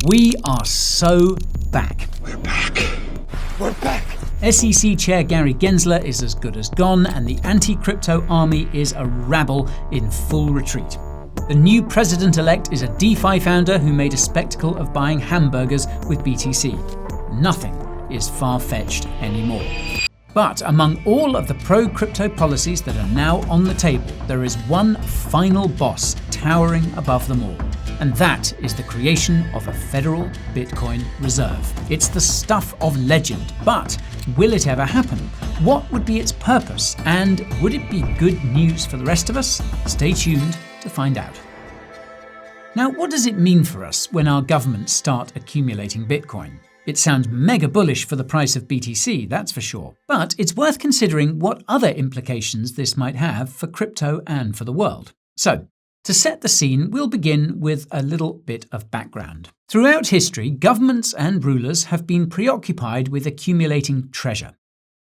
We are so back. We're back. We're back. SEC Chair Gary Gensler is as good as gone, and the anti-crypto army is a rabble in full retreat. The new president-elect is a DeFi founder who made a spectacle of buying hamburgers with BTC. Nothing is far-fetched anymore. But among all of the pro-crypto policies that are now on the table, there is one final boss towering above them all. And that is the creation of a federal Bitcoin reserve. It's the stuff of legend, but will it ever happen? What would be its purpose? And would it be good news for the rest of us? Stay tuned to find out. Now, what does it mean for us when our governments start accumulating Bitcoin? It sounds mega bullish for the price of BTC, that's for sure. But it's worth considering what other implications this might have for crypto and for the world. So, to set the scene, we'll begin with a little bit of background. Throughout history, governments and rulers have been preoccupied with accumulating treasure.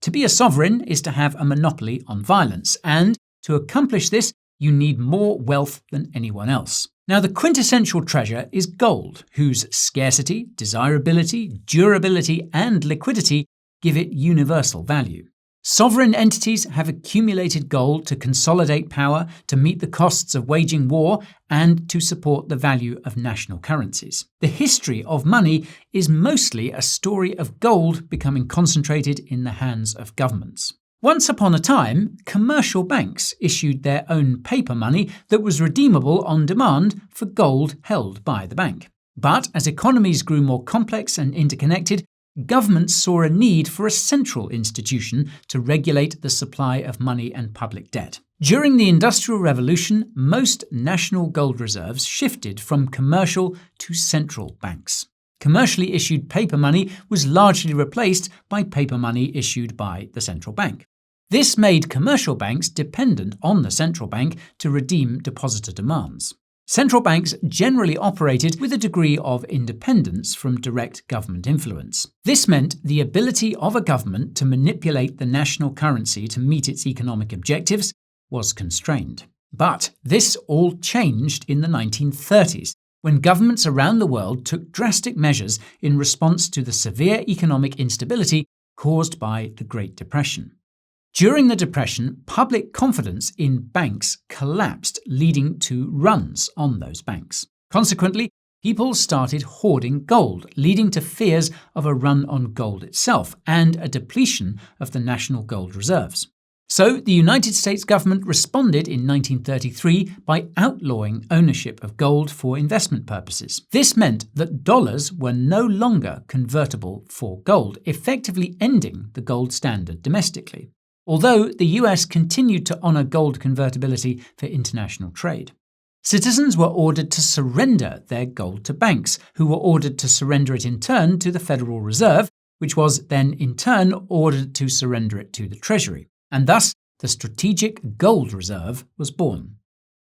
To be a sovereign is to have a monopoly on violence, and to accomplish this, you need more wealth than anyone else. Now, the quintessential treasure is gold, whose scarcity, desirability, durability, and liquidity give it universal value. Sovereign entities have accumulated gold to consolidate power, to meet the costs of waging war, and to support the value of national currencies. The history of money is mostly a story of gold becoming concentrated in the hands of governments. Once upon a time, commercial banks issued their own paper money that was redeemable on demand for gold held by the bank. But as economies grew more complex and interconnected, governments saw a need for a central institution to regulate the supply of money and public debt. During the Industrial Revolution, most national gold reserves shifted from commercial to central banks. Commercially issued paper money was largely replaced by paper money issued by the central bank. This made commercial banks dependent on the central bank to redeem depositor demands. Central banks generally operated with a degree of independence from direct government influence. This meant the ability of a government to manipulate the national currency to meet its economic objectives was constrained. But this all changed in the 1930s, when governments around the world took drastic measures in response to the severe economic instability caused by the Great Depression. During the Depression, public confidence in banks collapsed, leading to runs on those banks. Consequently, people started hoarding gold, leading to fears of a run on gold itself and a depletion of the national gold reserves. So, the United States government responded in 1933 by outlawing ownership of gold for investment purposes. This meant that dollars were no longer convertible for gold, effectively ending the gold standard domestically. Although the US continued to honour gold convertibility for international trade. Citizens were ordered to surrender their gold to banks, who were ordered to surrender it in turn to the Federal Reserve, which was then in turn ordered to surrender it to the Treasury. And thus, the Strategic Gold Reserve was born.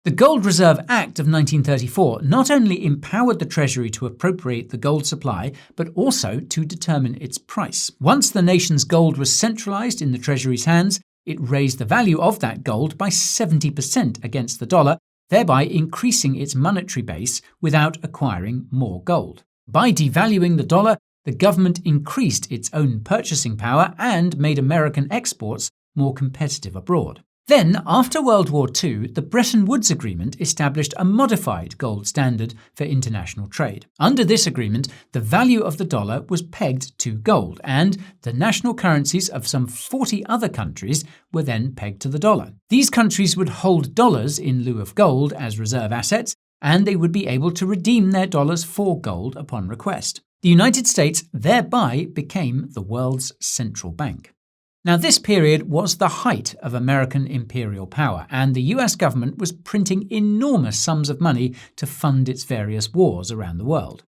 The Gold Reserve Act of 1934 not only empowered the Treasury to appropriate the gold supply, but also to determine its price. Once the nation's gold was centralized in the Treasury's hands, it raised the value of that gold by 70% against the dollar, thereby increasing its monetary base without acquiring more gold. By devaluing the dollar, the government increased its own purchasing power and made American exports more competitive abroad. Then, after World War II, the Bretton Woods Agreement established a modified gold standard for international trade. Under this agreement, the value of the dollar was pegged to gold, and the national currencies of some 40 other countries were then pegged to the dollar. These countries would hold dollars in lieu of gold as reserve assets, and they would be able to redeem their dollars for gold upon request. The United States thereby became the world's central bank. Now, this period was the height of American imperial power, and the US government was printing enormous sums of money to fund its various wars around the world.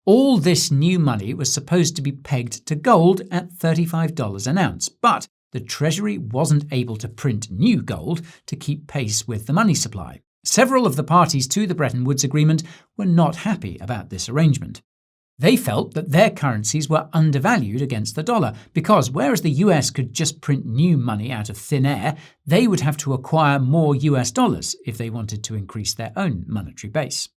All this new money was supposed to be pegged to gold at $35 an ounce, but the Treasury wasn't able to print new gold to keep pace with the money supply. Several of the parties to the Bretton Woods Agreement were not happy about this arrangement. They felt that their currencies were undervalued against the dollar because whereas the US could just print new money out of thin air, they would have to acquire more US dollars if they wanted to increase their own monetary base.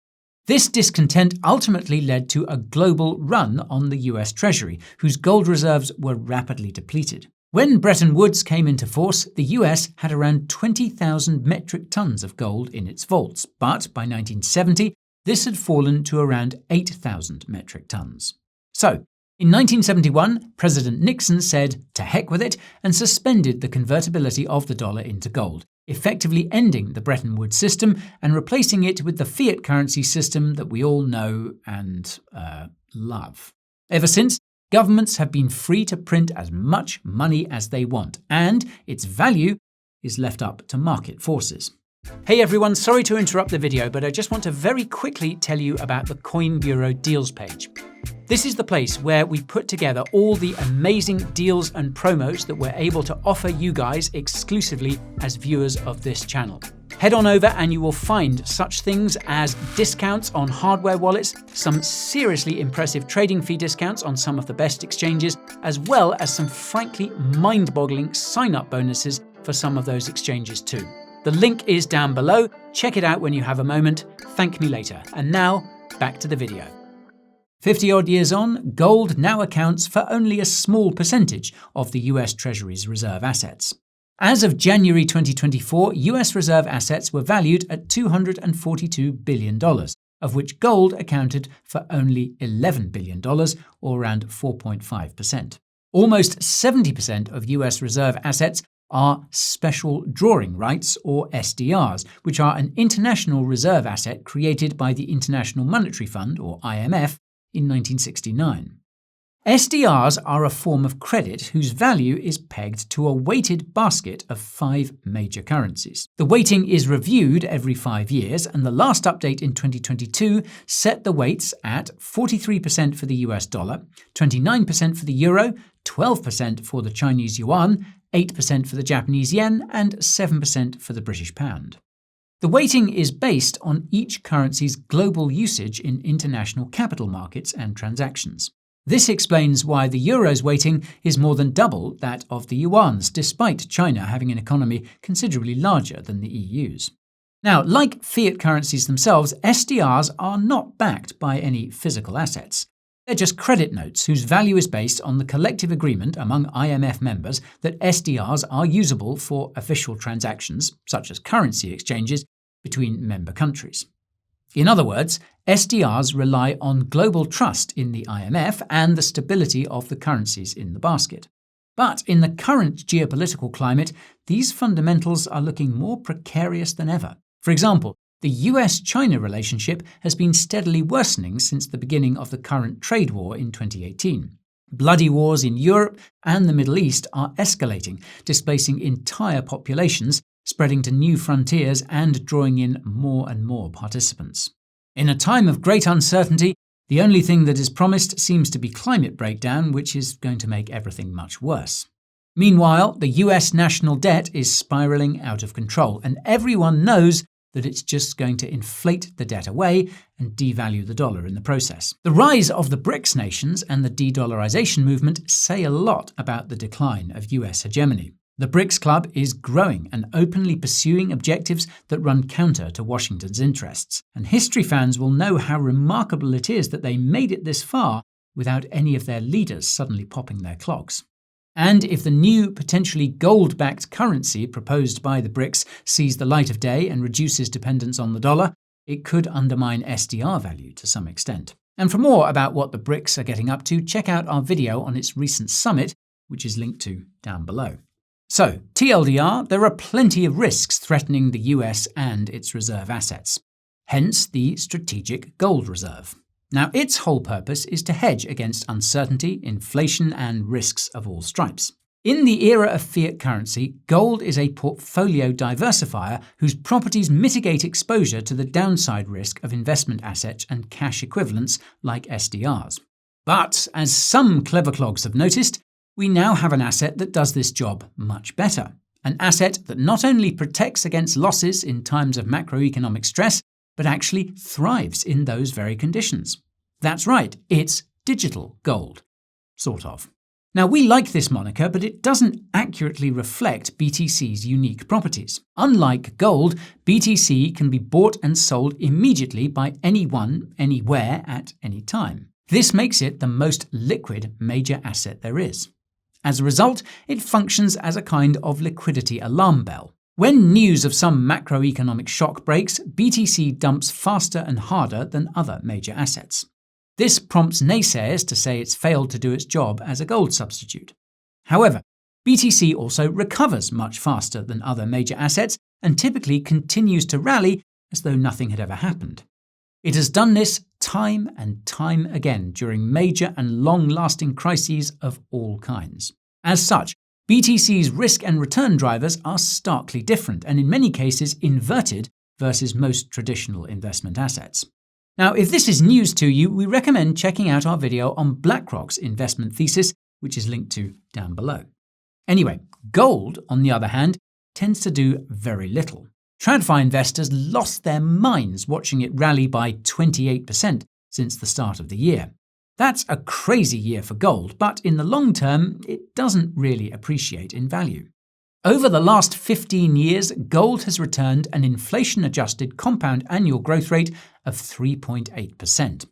This discontent ultimately led to a global run on the US Treasury, whose gold reserves were rapidly depleted. When Bretton Woods came into force, the US had around 20,000 metric tons of gold in its vaults, but by 1970, this had fallen to around 8,000 metric tons. So, in 1971, President Nixon said, "To heck with it," and suspended the convertibility of the dollar into gold, effectively ending the Bretton Woods system and replacing it with the fiat currency system that we all know and love. Ever since, governments have been free to print as much money as they want, and its value is left up to market forces. Hey everyone, sorry to interrupt the video, but I just want to very quickly tell you about the Coin Bureau Deals page. This is the place where we put together all the amazing deals and promos that we're able to offer you guys exclusively as viewers of this channel. Head on over and you will find such things as discounts on hardware wallets, some seriously impressive trading fee discounts on some of the best exchanges, as well as some frankly mind-boggling sign-up bonuses for some of those exchanges too. The link is down below. Check it out when you have a moment. Thank me later. And now, back to the video. 50-odd years on, gold now accounts for only a small percentage of the US Treasury's reserve assets. As of January 2024, US reserve assets were valued at $242 billion, of which gold accounted for only $11 billion, or around 4.5%. Almost 70% of US reserve assets are special drawing rights, or SDRs, which are an international reserve asset created by the International Monetary Fund, or IMF, in 1969. SDRs are a form of credit whose value is pegged to a weighted basket of 5 major currencies. The weighting is reviewed every 5 years, and the last update in 2022 set the weights at 43% for the US dollar, 29% for the euro, 12% for the Chinese yuan, 8% for the Japanese yen, and 7% for the British pound. The weighting is based on each currency's global usage in international capital markets and transactions. This explains why the euro's weighting is more than double that of the yuan's, despite China having an economy considerably larger than the EU's. Now, like fiat currencies themselves, SDRs are not backed by any physical assets. They're just credit notes whose value is based on the collective agreement among IMF members that SDRs are usable for official transactions, such as currency exchanges, between member countries. In other words, SDRs rely on global trust in the IMF and the stability of the currencies in the basket. But in the current geopolitical climate, these fundamentals are looking more precarious than ever. For example, the US-China relationship has been steadily worsening since the beginning of the current trade war in 2018. Bloody wars in Europe and the Middle East are escalating, displacing entire populations, spreading to new frontiers and drawing in more and more participants. In a time of great uncertainty, the only thing that is promised seems to be climate breakdown, which is going to make everything much worse. Meanwhile, the US national debt is spiraling out of control, and everyone knows that it's just going to inflate the debt away and devalue the dollar in the process. The rise of the BRICS nations and the de-dollarization movement say a lot about the decline of US hegemony. The BRICS Club is growing and openly pursuing objectives that run counter to Washington's interests, and history fans will know how remarkable it is that they made it this far without any of their leaders suddenly popping their clogs. And if the new, potentially gold-backed currency proposed by the BRICS sees the light of day and reduces dependence on the dollar, it could undermine SDR value to some extent. And for more about what the BRICS are getting up to, check out our video on its recent summit, which is linked to down below. So, TLDR, there are plenty of risks threatening the US and its reserve assets. Hence the Strategic Gold Reserve. Now, its whole purpose is to hedge against uncertainty, inflation, and risks of all stripes. In the era of fiat currency, gold is a portfolio diversifier whose properties mitigate exposure to the downside risk of investment assets and cash equivalents like SDRs. But, as some clever clogs have noticed, we now have an asset that does this job much better. An asset that not only protects against losses in times of macroeconomic stress, but actually thrives in those very conditions. That's right, it's digital gold. Sort of. Now, we like this moniker, but it doesn't accurately reflect BTC's unique properties. Unlike gold, BTC can be bought and sold immediately by anyone, anywhere, at any time. This makes it the most liquid major asset there is. As a result, it functions as a kind of liquidity alarm bell. When news of some macroeconomic shock breaks, BTC dumps faster and harder than other major assets. This prompts naysayers to say it's failed to do its job as a gold substitute. However, BTC also recovers much faster than other major assets and typically continues to rally as though nothing had ever happened. It has done this time and time again during major and long-lasting crises of all kinds. As such, BTC's risk and return drivers are starkly different and in many cases inverted versus most traditional investment assets. Now, if this is news to you, we recommend checking out our video on BlackRock's investment thesis, which is linked to down below. Anyway, gold, on the other hand, tends to do very little. TradFi investors lost their minds watching it rally by 28% since the start of the year. That's a crazy year for gold, but in the long term, it doesn't really appreciate in value. Over the last 15 years, gold has returned an inflation-adjusted compound annual growth rate of 3.8%.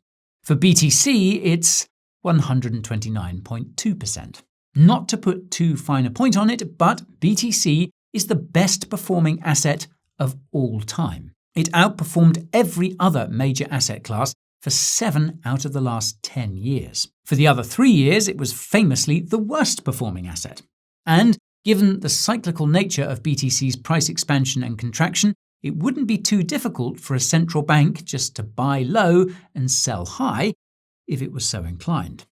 For BTC, it's 129.2%. Not to put too fine a point on it, but BTC is the best performing asset of all time. It outperformed every other major asset class for 7 out of the last 10 years. For the other 3 years, it was famously the worst performing asset. And given the cyclical nature of BTC's price expansion and contraction, it wouldn't be too difficult for a central bank just to buy low and sell high if it was so inclined.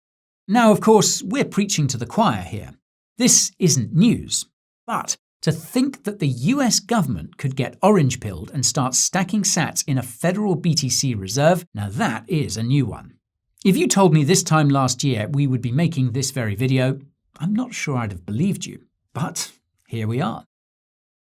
Now, of course, we're preaching to the choir here. This isn't news. But to think that the US government could get orange-pilled and start stacking sats in a federal BTC reserve, now that is a new one. If you told me this time last year we would be making this very video, I'm not sure I'd have believed you. But here we are.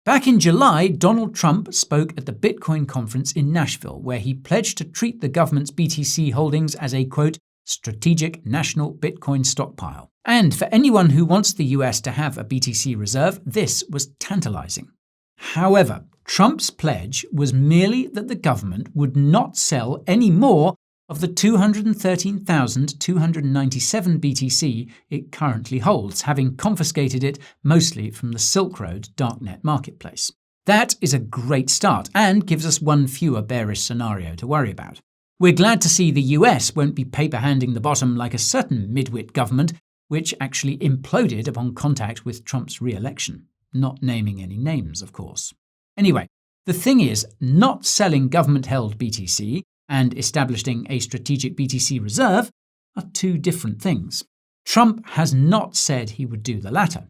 Back in July, Donald Trump spoke at the Bitcoin conference in Nashville, where he pledged to treat the government's BTC holdings as a, quote, strategic national Bitcoin stockpile. And for anyone who wants the US to have a BTC reserve, this was tantalizing. However, Trump's pledge was merely that the government would not sell any more of the 213,297 BTC it currently holds, having confiscated it mostly from the Silk Road darknet marketplace. That is a great start and gives us one fewer bearish scenario to worry about. We're glad to see the US won't be paper-handing the bottom like a certain midwit government, which actually imploded upon contact with Trump's re-election. Not naming any names, of course. Anyway, the thing is, not selling government-held BTC and establishing a strategic BTC reserve are two different things. Trump has not said he would do the latter.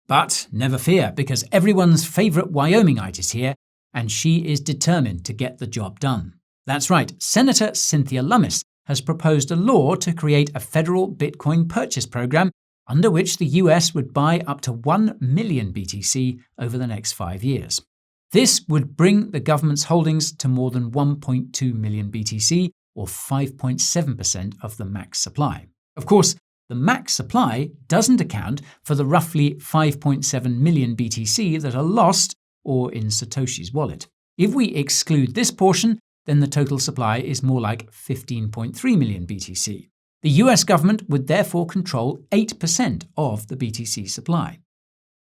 But never fear, because everyone's favourite Wyomingite is here, and she is determined to get the job done. That's right, Senator Cynthia Lummis has proposed a law to create a federal Bitcoin purchase program under which the US would buy up to 1 million BTC over the next 5 years. This would bring the government's holdings to more than 1.2 million BTC, or 5.7% of the max supply. Of course, the max supply doesn't account for the roughly 5.7 million BTC that are lost or in Satoshi's wallet. If we exclude this portion, then the total supply is more like 15.3 million BTC. The US government would therefore control 8% of the BTC supply.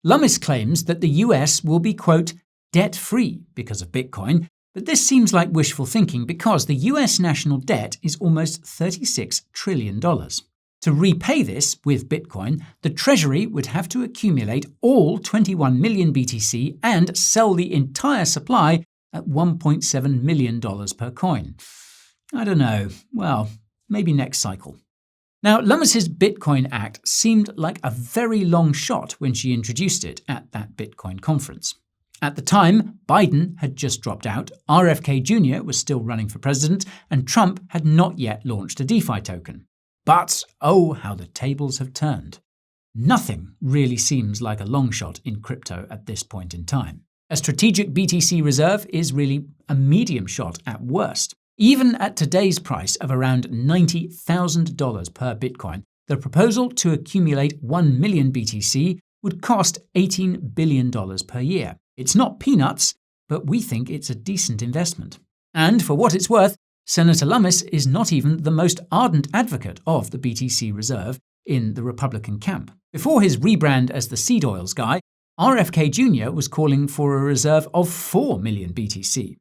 Lummis claims that the US will be, quote, debt-free because of Bitcoin, but this seems like wishful thinking because the US national debt is almost $36 trillion. To repay this with Bitcoin, the Treasury would have to accumulate all 21 million BTC and sell the entire supply at $1.7 million per coin. I don't know. Well, maybe next cycle. Now, Lummis's Bitcoin Act seemed like a very long shot when she introduced it at that Bitcoin conference. At the time, Biden had just dropped out, RFK Jr. was still running for president, and Trump had not yet launched a DeFi token. But, oh, how the tables have turned. Nothing really seems like a long shot in crypto at this point in time. A strategic BTC reserve is really a medium shot at worst. Even at today's price of around $90,000 per Bitcoin, The proposal to accumulate 1 million BTC would cost $18 billion per year. It's not peanuts, but we think it's a decent investment. And for what it's worth, Senator Lummis is not even the most ardent advocate of the BTC reserve in the Republican camp. Before his rebrand as the seed oils guy, RFK Jr. was calling for a reserve of 4 million BTC.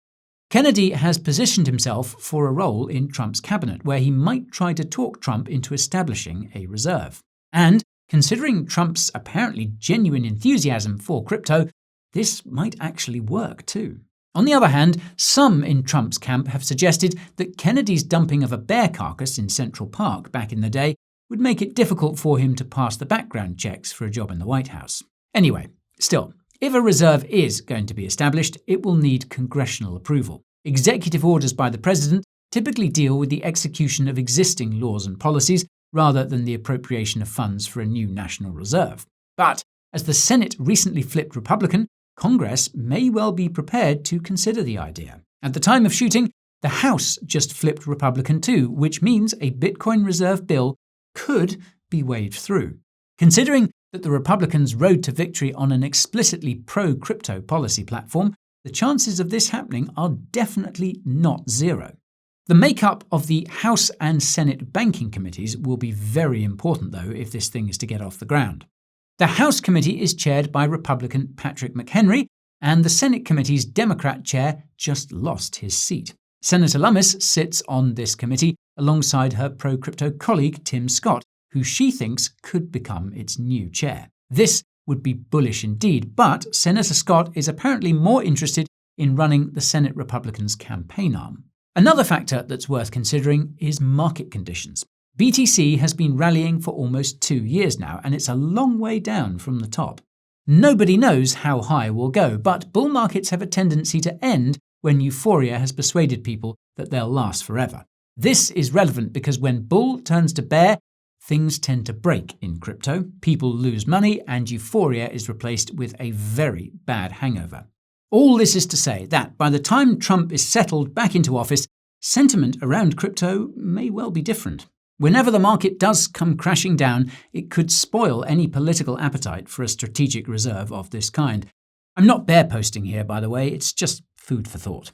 Kennedy has positioned himself for a role in Trump's cabinet, where he might try to talk Trump into establishing a reserve. And considering Trump's apparently genuine enthusiasm for crypto, this might actually work too. On the other hand, some in Trump's camp have suggested that Kennedy's dumping of a bear carcass in Central Park back in the day would make it difficult for him to pass the background checks for a job in the White House. Anyway, still, if a reserve is going to be established, it will need congressional approval. Executive orders by the president typically deal with the execution of existing laws and policies rather than the appropriation of funds for a new national reserve. But as the Senate recently flipped Republican, Congress may well be prepared to consider the idea. At the time of shooting, the House just flipped Republican too, which means a Bitcoin reserve bill could be waved through. Considering that the Republicans' road to victory on an explicitly pro-crypto policy platform, the chances of this happening are definitely not zero. The makeup of the House and Senate banking committees will be very important, though, if this thing is to get off the ground. The House committee is chaired by Republican Patrick McHenry, and the Senate committee's Democrat chair just lost his seat. Senator Lummis sits on this committee alongside her pro-crypto colleague Tim Scott, who she thinks could become its new chair. This would be bullish indeed, but Senator Scott is apparently more interested in running the Senate Republicans' campaign arm. Another factor that's worth considering is market conditions. BTC has been rallying for almost 2 years now, and it's a long way down from the top. Nobody knows how high we'll go, but bull markets have a tendency to end when euphoria has persuaded people that they'll last forever. This is relevant because when bull turns to bear, things tend to break in crypto, people lose money, and euphoria is replaced with a very bad hangover. All this is to say that by the time Trump is settled back into office, sentiment around crypto may well be different. Whenever the market does come crashing down, it could spoil any political appetite for a strategic reserve of this kind. I'm not bear posting here, by the way, it's just food for thought.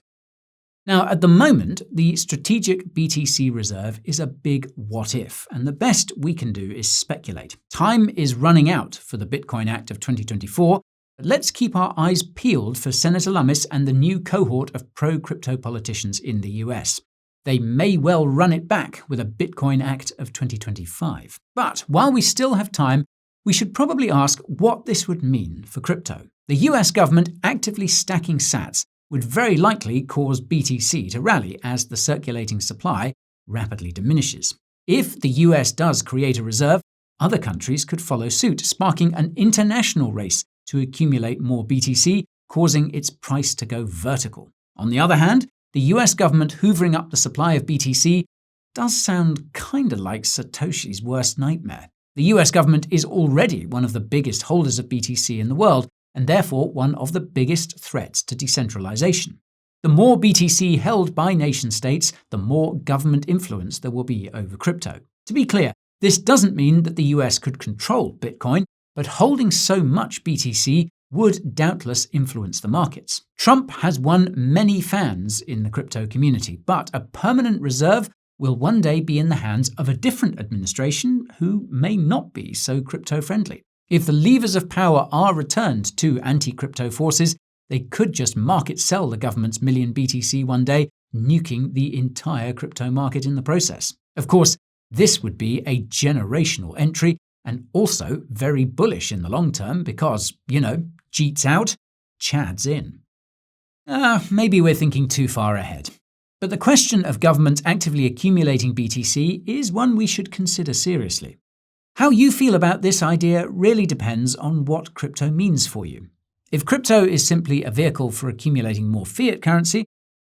Now, at the moment, the strategic BTC reserve is a big what if, and the best we can do is speculate. Time is running out for the Bitcoin Act of 2024, but let's keep our eyes peeled for Senator Lummis and the new cohort of pro-crypto politicians in the US. They may well run it back with a Bitcoin Act of 2025. But while we still have time, we should probably ask what this would mean for crypto. The US government actively stacking sats would very likely cause BTC to rally as the circulating supply rapidly diminishes. If the US does create a reserve, other countries could follow suit, sparking an international race to accumulate more BTC, causing its price to go vertical. On the other hand, the US government hoovering up the supply of BTC does sound kinda like Satoshi's worst nightmare. The US government is already one of the biggest holders of BTC in the world, and therefore one of the biggest threats to decentralization. The more BTC held by nation-states, the more government influence there will be over crypto. To be clear, this doesn't mean that the US could control Bitcoin, but holding so much BTC would doubtless influence the markets. Trump has won many fans in the crypto community, but a permanent reserve will one day be in the hands of a different administration who may not be so crypto-friendly. If the levers of power are returned to anti-crypto forces, they could just market sell the government's million BTC one day, nuking the entire crypto market in the process. Of course, this would be a generational entry and also very bullish in the long term because, Jeet's out, Chad's in. Maybe we're thinking too far ahead. But the question of governments actively accumulating BTC is one we should consider seriously. How you feel about this idea really depends on what crypto means for you. If crypto is simply a vehicle for accumulating more fiat currency,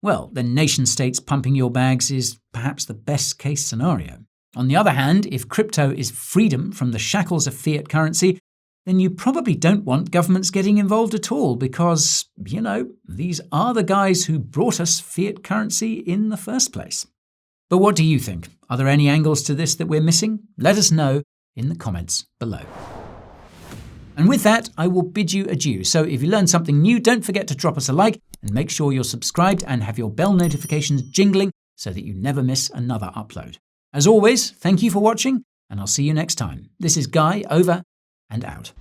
well, then nation-states pumping your bags is perhaps the best-case scenario. On the other hand, if crypto is freedom from the shackles of fiat currency, then you probably don't want governments getting involved at all because, these are the guys who brought us fiat currency in the first place. But what do you think? Are there any angles to this that we're missing? Let us know in the comments below. And with that, I will bid you adieu. So if you learned something new, don't forget to drop us a like and make sure you're subscribed and have your bell notifications jingling so that you never miss another upload. As always, thank you for watching, and I'll see you next time. This is Guy, over and out.